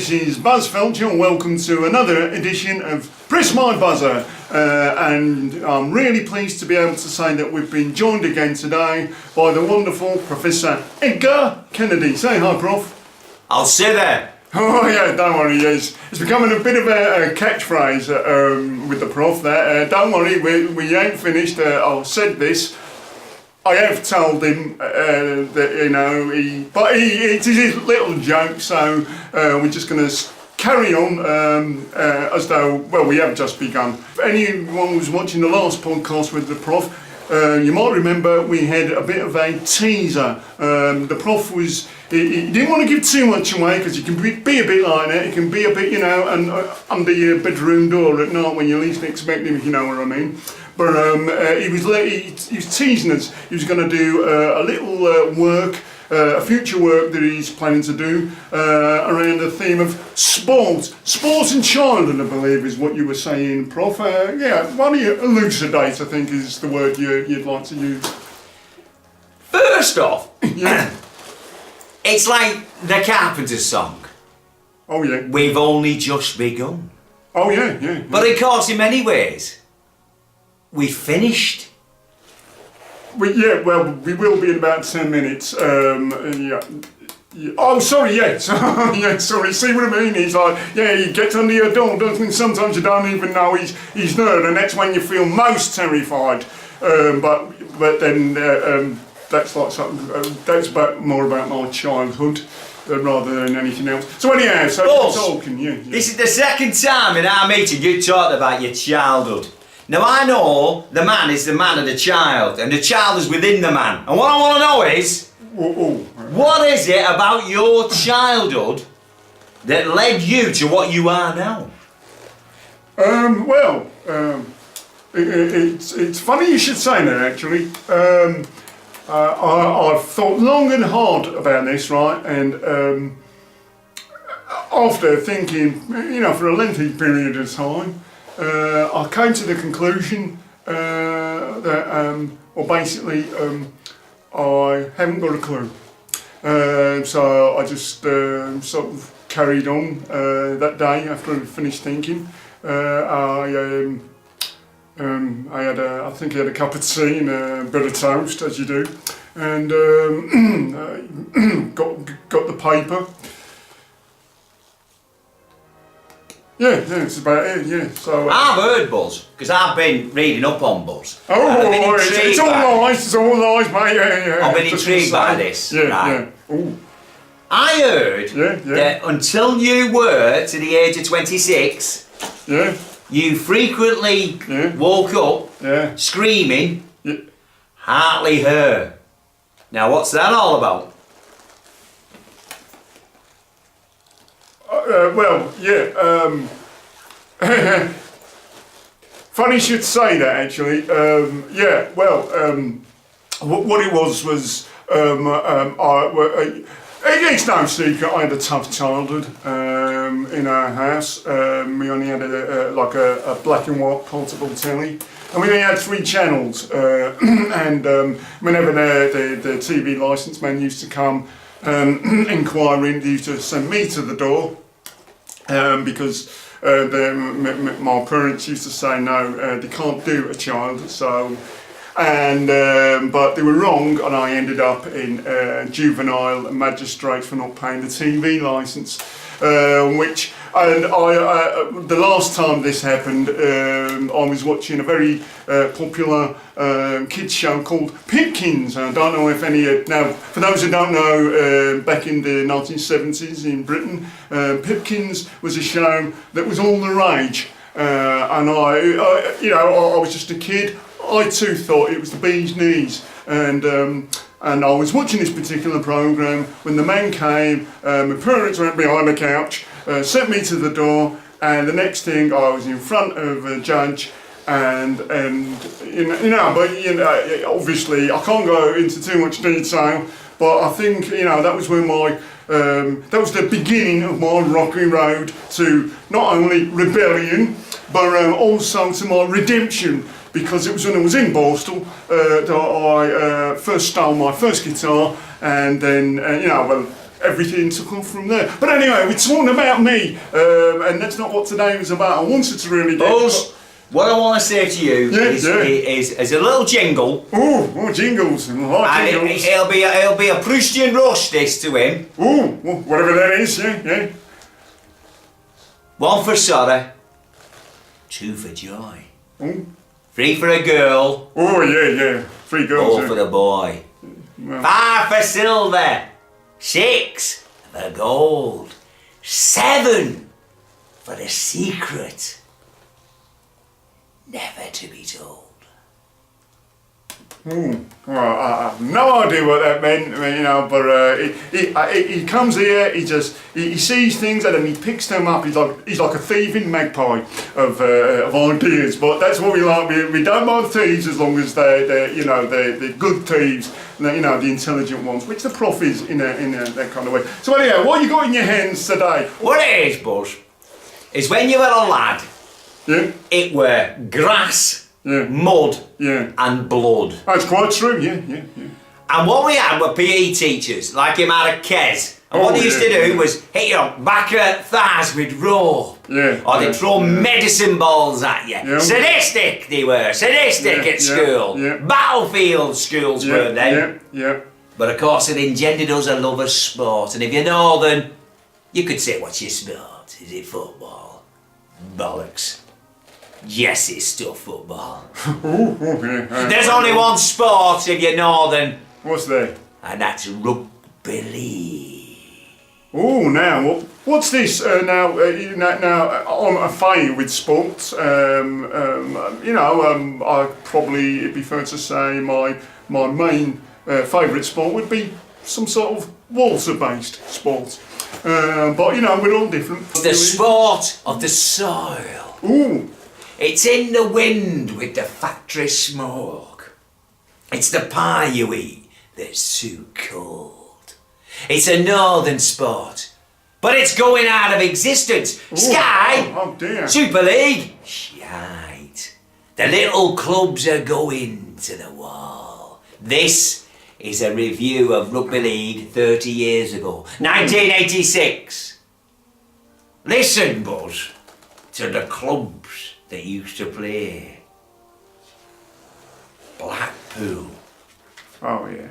this is Buzz Felcher and welcome to another edition of Press My Buzzer. And I'm really pleased to be able to say that we've been joined again today by the wonderful Professor Edgar Kennedy. Say hi, Prof. I'll sit there. Oh yeah, don't worry, it's becoming a bit of a catchphrase with the Prof there. Don't worry, we ain't finished. I said this. I have told him that, you know, it's his little joke, so we're just going to carry on as though, well, we have just begun. If anyone was watching the last podcast with the Prof, you might remember we had a bit of a teaser. The Prof was, he didn't want to give too much away because he can be a bit like that. He can be a bit, you know, under your bedroom door at night when you least expect him, if you know what I mean. But he was teasing us. He was going to do a little work, a future work that he's planning to do around the theme of sport and childhood, I believe is what you were saying, Prof. Yeah, why don't you elucidate, I think is the word you'd like to use. First off, Yeah. it's like the Carpenters song. Oh yeah. We've only just begun. Oh yeah, yeah. But of course, in many ways, we finished. We will be in about 10 minutes. Yeah. Oh, sorry, yeah. Yeah, sorry. See what I mean? He's like, yeah, he gets under your door, doesn't he? Sometimes you don't even know he's there, and that's when you feel most terrified. But then that's like something. That's more about my childhood rather than anything else. So anyhow, so Boss, talking, yeah. This is the second time in our meeting you talked about your childhood. Now I know the man is the man of the child, and the child is within the man. And what I want to know is, what is it about your childhood that led you to what you are now? It's funny you should say that, actually. I've thought long and hard about this, right? And after thinking, you know, for a lengthy period of time, I came to the conclusion that, well, basically, I haven't got a clue. So I just sort of carried on that day after I finished thinking. I think I had a cup of tea and a bit of toast, as you do, and got the paper. Yeah, it's about it, yeah. So I've heard Buzz, because I've been reading up on Buzz. Oh, it's all lies, mate, yeah. I've been intrigued by this. Yeah, right. yeah. Ooh. I heard that until you were to the age of 26, yeah, you frequently woke up screaming, Hartley her. Now what's that all about? Funny you should say that, actually. What it was it's no secret I had a tough childhood in our house. We only had a black and white portable telly, and we only had 3 channels. And whenever the TV licence man used to come inquiring, they used to send me to the door because my parents used to say no, they can't do a child. So, but they were wrong, and I ended up in juvenile magistrates for not paying the TV licence. The last time this happened, I was watching a very popular kids show called Pipkins. I don't know if any, now for those who don't know, back in the 1970s in Britain, Pipkins was a show that was all the rage. And I was just a kid. I too thought it was the bee's knees, and I was watching this particular programme when the man came. My parents went behind the couch, sent me to the door, and the next thing I was in front of a judge, and obviously I can't go into too much detail, but I think that was when that was the beginning of my rocky road to not only rebellion, but also to my redemption. Because it was when I was in Borstal that I first stole my first guitar, and then everything took off from there. But anyway, we're talking about me, and that's not what today was about. I wanted to really get... Buzz, what I want to say to you is a little jingle. Oh, jingles. I like jingles. It'll be a Prussian rush, this, to him. Oh, whatever that is, yeah. 1 for sorrow, 2 for joy, Oh, 3 for a girl, yeah. 3 girls. 4 for a boy, Well. 5 for silver, 6 for gold, 7 for the secret never to be told. Well, I have no idea what that meant, but he comes here, he sees things and then he picks them up. He's like a thieving magpie of ideas. But that's what we like. We don't mind thieves as long as they're good thieves, the intelligent ones, which the prof is in that kind of way. So anyhow, what you got in your hands today? What it is, Buzz, is when you were a lad, Yeah, it were grass, yeah, mud, yeah. and blood. That's quite true. Yeah. And what we had were PE teachers, like him out of Kes. And what they used to do was hit your back at thighs with rope. Yeah. Or they'd throw medicine balls at you. Yeah. Sadistic they were, sadistic at school. Yeah. Battlefield schools were they. Yeah. But of course it engendered us a love of sport. And if you're northern, you could say, what's your sport? Is it football? Bollocks. Yes, it's still football. Yeah. There's only one sport if you're northern, What's that? and that's rugby league. Oh, now what's this? Now I'm affiliated with sports. I probably it'd be fair to say my main favourite sport would be some sort of water-based sport. But we're all different. The sport of the soil. Ooh. It's in the wind with the factory smoke. It's the pie you eat that's too cold. It's a northern sport, but it's going out of existence. Ooh. Sky, Oh dear. Super League, shite. The little clubs are going to the wall. This is a review of Rugby League 30 years ago, 1986. Listen, Buzz, to the clubs that used to play. Blackpool, Oh yeah.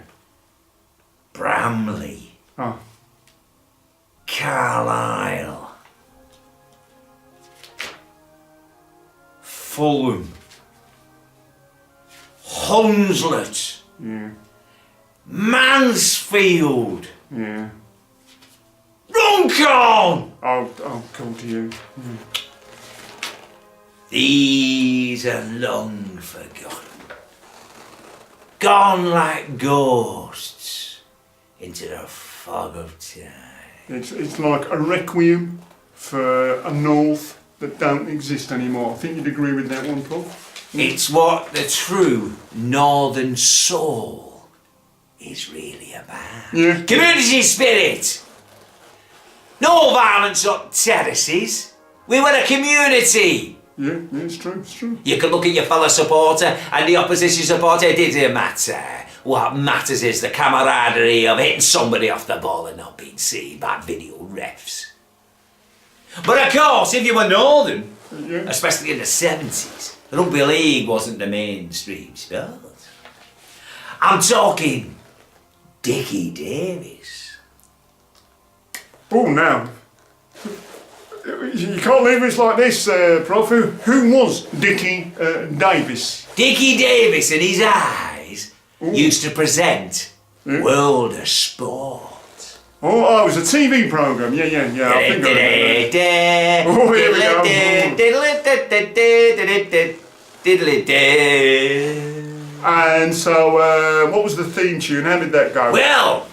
Bramley, Oh. Carlisle, Fulham, Hunslet, Yeah. Mansfield, Yeah. Runcorn. Oh, come to you. These are long forgotten, gone like ghosts into the fog of time. It's like a requiem for a north that don't exist anymore. I think you'd agree with that one, Paul. It's what the true northern soul is really about. Yeah. Community spirit. No violence on terraces. We were a community. Yeah, it's true. You could look at your fellow supporter and the opposition supporter, it didn't matter. What matters is the camaraderie of hitting somebody off the ball and not being seen by video refs. But of course, if you were northern, Yeah. especially in the 70s, rugby league wasn't the mainstream sport. I'm talking Dickie Davis. Oh, now. You can't leave us like this, Prof. Who was Dickie Davis? Dickie Davis and his eyes used to present World of Sport. Oh, it was a TV programme. Yeah. I think I remember that. Oh, here we go. And so, what was the theme tune? How did that go? Well,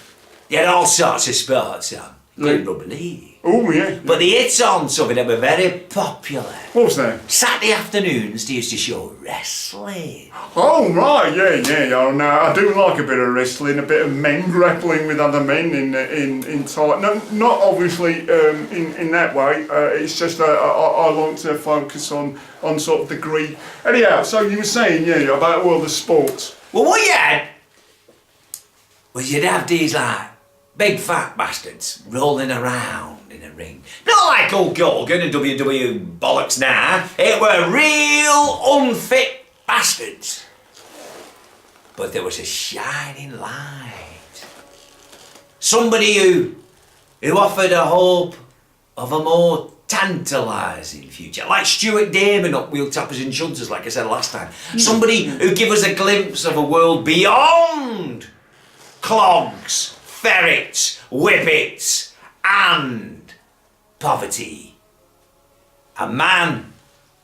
you had all sorts of sports on, including rugby league. Oh, yeah. But the hits on something that were very popular. What was that? Saturday afternoons they used to show wrestling. Oh, right, yeah. Oh, no, I do like a bit of wrestling, a bit of men grappling with other men in tight. No, not obviously in that way. It's just I like to focus on sort of the Greek. Anyhow, so you were saying, about all the sports. Well, what you had was you'd have these like Big fat bastards rolling around in a ring. Not like Hulk Hogan and WWE bollocks now. It were real unfit bastards. But there was a shining light. Somebody who offered a hope of a more tantalising future. Like Stuart Damon up Wheel Tappers and Shunters, like I said last time. Somebody who give us a glimpse of a world beyond clogs, ferrets, whippets, and poverty. A man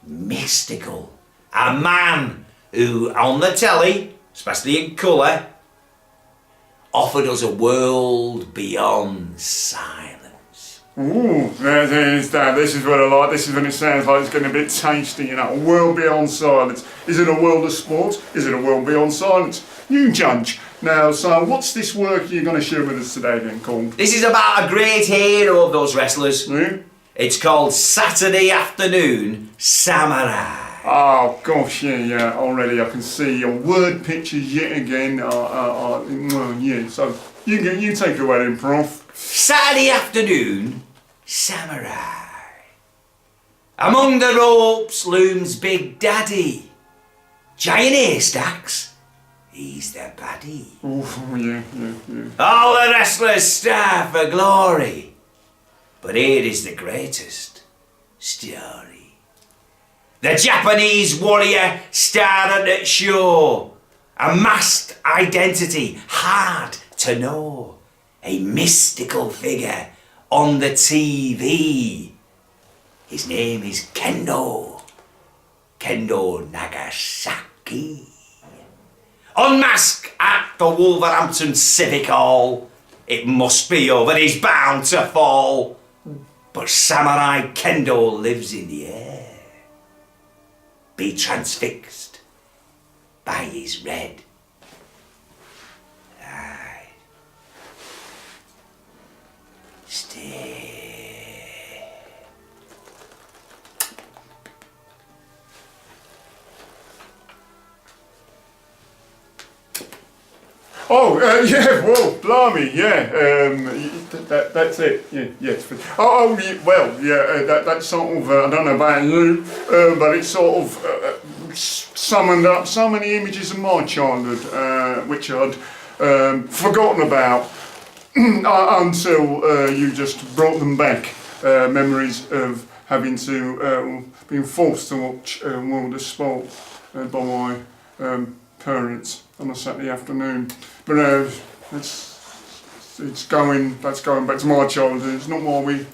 mystical. A man who, on the telly, especially in colour, offered us a world beyond silence. Ooh, there's that. This is what I like. This is when it sounds like it's getting a bit tasty, you know. A world beyond silence. Is it a world of sports? Is it a world beyond silence? You judge. Now, so what's this work you're going to share with us today then, called? This is about a great hero of those wrestlers. Yeah? It's called Saturday Afternoon Samurai. Oh gosh, yeah. Already I can see your word pictures yet again. Well, yeah. So you take it away then, Prof. Saturday Afternoon Samurai. Among the ropes looms Big Daddy. Giant haystacks. He's the baddie. Oh, yeah. All the wrestlers strive for glory, but here is the greatest story. The Japanese warrior started at show, a masked identity hard to know, a mystical figure on the TV. His name is Kendo Nagasaki. Unmasked at the Wolverhampton Civic Hall. It must be over, he's bound to fall. But Samurai Kendo lives in the air. Be transfixed by his red eye. Stay. Oh, yeah, whoa, blimey, yeah, that's it, yes. That's sort of, I don't know about you, but it sort of summoned up so many images of my childhood, which I'd forgotten about until you just brought them back, memories of having to, being forced to watch World of Sport by my parents on a Saturday afternoon. But that's going back to my childhood. It's not what we're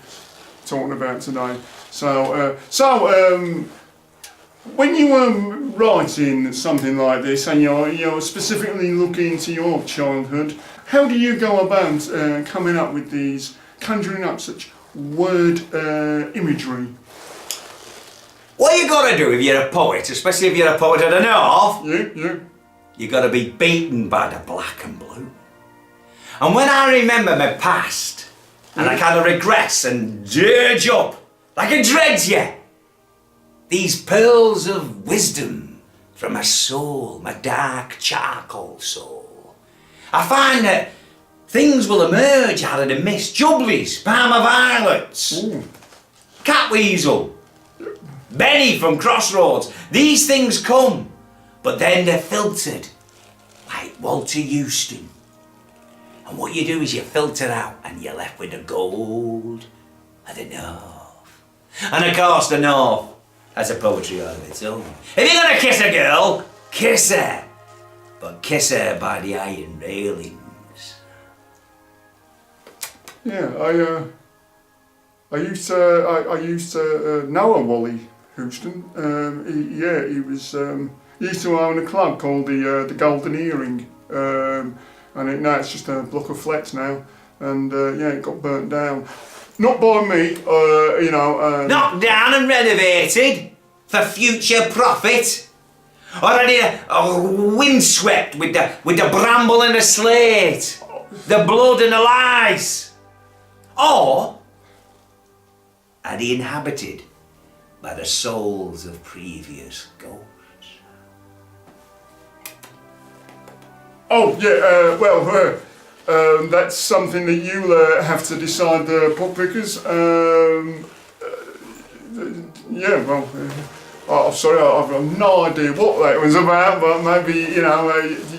talking about today. So when you were writing something like this, and you're specifically looking into your childhood, how do you go about coming up with these, conjuring up such word imagery? What you gotta do if you're a poet, especially if you're a poet of the North, Yeah. you gotta be beaten by the black and blue. And when I remember my past, and I kind of regress and dirge up, like a dredge, these pearls of wisdom from my soul, my dark charcoal soul, I find that things will emerge out of the mist. Jubblies, Parma violets, catweasel, Benny from Crossroads. These things come, but then they're filtered, like Walter Houston. And what you do is you filter out and you're left with the gold of the North. And of course the North has a poetry all of its own. If you're gonna kiss a girl, kiss her. But kiss her by the iron railings. Yeah, I used to know a Wally Houston. He was he used to own a club called the Golden Earring, and now it's just a block of flats now. And it got burnt down, not by me, Knocked down and renovated for future profit, or I did a windswept with the bramble and the slate, the blood and the lies, or are they inhabited by the souls of previous ghosts? Oh yeah, that's something that you'll have to decide, pot pickers. Yeah, well, oh, sorry, I've got no idea what that was about, but maybe, you know,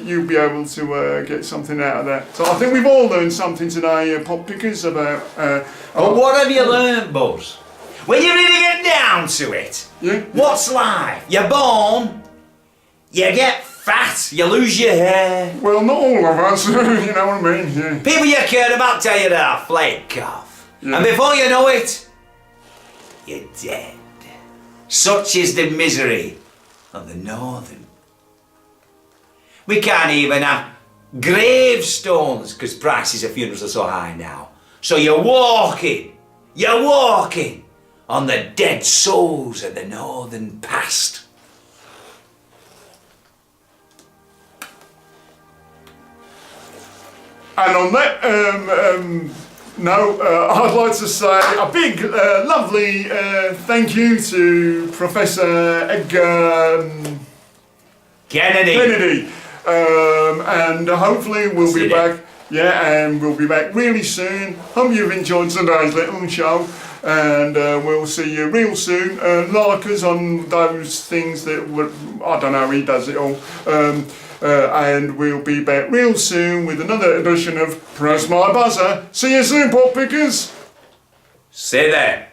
you'll be able to get something out of that. So I think we've all learned something today, pot pickers, about... But what have you learned, Buzz? When you really get down to it, Yeah. what's life? You're born, you get fat, you lose your hair. Well, not all of us, you know what I mean, yeah. People you cared about tell you that I flake off. Yeah. And before you know it, you're dead. Such is the misery of the Northern. We can't even have gravestones because prices of funerals are so high now. So you're walking on the dead souls of the Northern past. And on that note, I'd like to say a big, lovely thank you to Professor Edgar Kennedy. And hopefully we'll be back. Yeah, and we'll be back really soon. Hope you've enjoyed today's little show, and we'll see you real soon. Like us on those things that I don't know, he does it all. And we'll be back real soon with another edition of Press My Buzzer. See you soon, pot pickers. Say that.